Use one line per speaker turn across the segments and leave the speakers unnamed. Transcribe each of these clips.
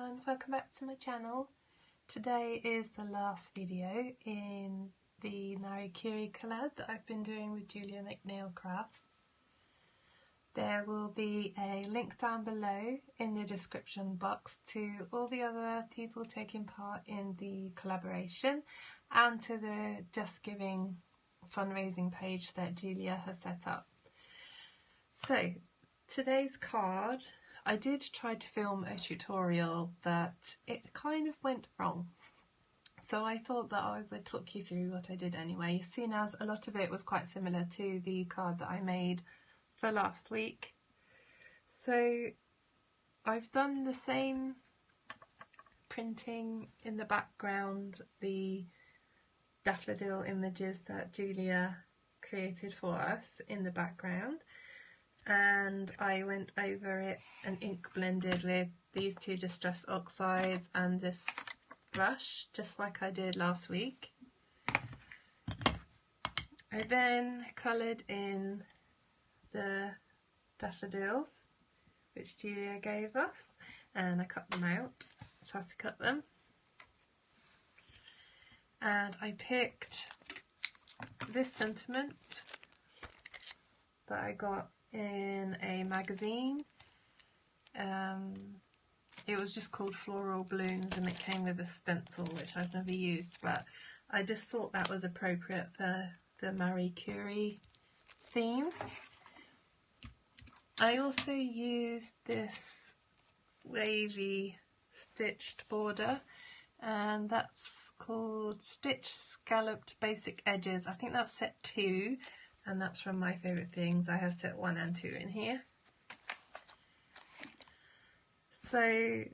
everyone, welcome back to my channel. Today is the last video in the Marie Curie collab that I've been doing with McNeill Crafts. There will be a link down below in the description box to all the other people taking part in the collaboration and to the Just Giving fundraising page that Julia has set up. So today's card, I did try to film a tutorial but it kind of went wrong. So I thought that I would talk you through what I did anyway, seeing as a lot of it was quite similar to the card that I made for last week. So I've done the same printing in the background, the daffodil images that Julia created for us in the background, and I went over it and ink blended with these two distress oxides and this brush, just like I did last week. I then coloured in the daffodils which Julia gave us, and I cut them out, plastic cut them, and I picked this sentiment that I got in a magazine. It was just called Floral Blooms and it came with a stencil which I've never used, but I just thought that was appropriate for the Marie Curie theme. I also used this wavy stitched border, and that's called Stitch Scalloped Basic Edges. I think that's set 2, and that's from My Favourite Things. I have set 1 and 2 in here. So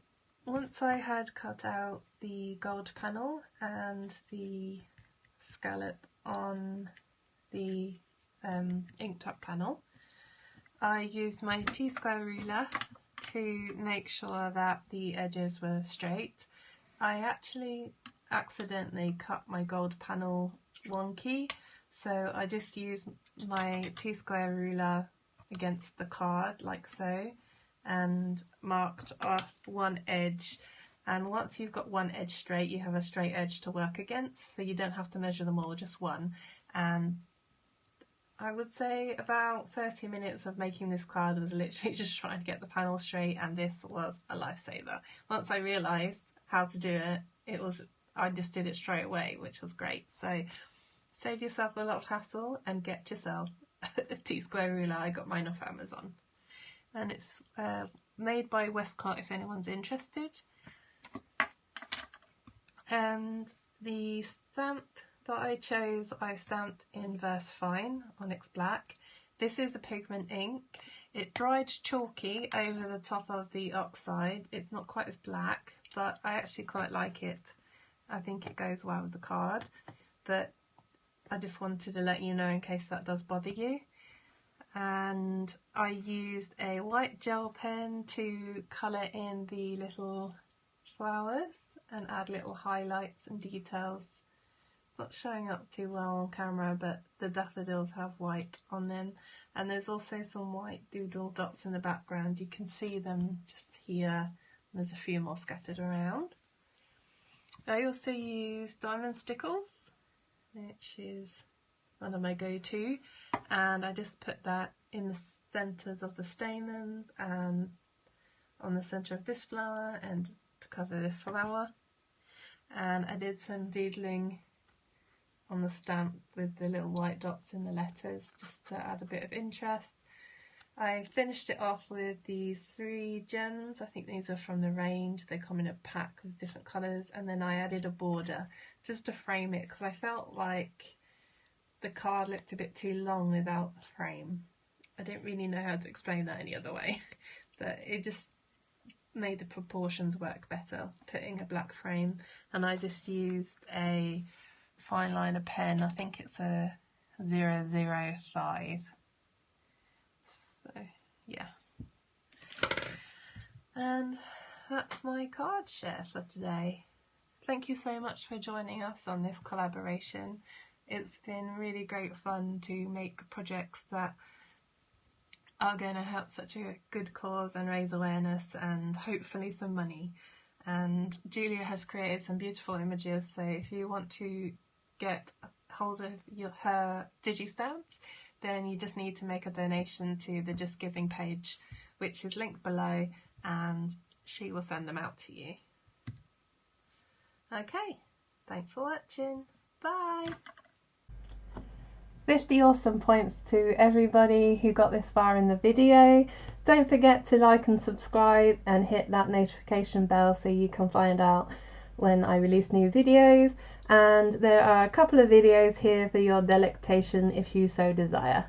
once I had cut out the gold panel and the scallop on the inked up panel, I used my T-square ruler to make sure that the edges were straight. I actually accidentally cut my gold panel wonky, so I just used my T-square ruler against the card like so and marked off one edge, and once you've got one edge straight you have a straight edge to work against, so you don't have to measure them all, just one. And I would say about 30 minutes of making this card was literally just trying to get the panel straight, and this was a lifesaver. Once I realised how to do it, I just did it straight away, which was great. So save yourself a lot of hassle and get yourself a T-square ruler. I got mine off Amazon, and it's made by Westcott if anyone's interested. And the stamp that I chose, I stamped in Verse Fine Onyx Black. This is a pigment ink. It dried chalky over the top of the oxide. It's not quite as black, but I actually quite like it. I think it goes well with the card, but I just wanted to let you know in case that does bother you. And I used a white gel pen to colour in the little flowers and add little highlights and details. It's not showing up too well on camera, but the daffodils have white on them, and there's also some white doodle dots in the background. You can see them just here, and there's a few more scattered around. I also used diamond stickles, which is one of my go-to, and I just put that in the centres of the stamens and on the centre of this flower and to cover this flower. And I did some doodling on the stamp with the little white dots in the letters just to add a bit of interest. I finished it off with these 3 gems. I think these are from the range. They come in a pack with different colours, and then I added a border just to frame it because I felt like the card looked a bit too long without a frame. I don't really know how to explain that any other way, but it just made the proportions work better putting a black frame. And I just used a fine liner pen. I think it's a 005. So yeah, and that's my card share for today. Thank you so much for joining us on this collaboration. It's been really great fun to make projects that are going to help such a good cause and raise awareness and hopefully some money. and Julia has created some beautiful images, so if you want to get hold of her digi-stamps, then you just need to make a donation to the Just Giving page, which is linked below, and she will send them out to you. Okay, thanks for watching. Bye! 50 awesome points to everybody who got this far in the video. Don't forget to like and subscribe and hit that notification bell so you can find out when I release new videos. And there are a couple of videos here for your delectation if you so desire.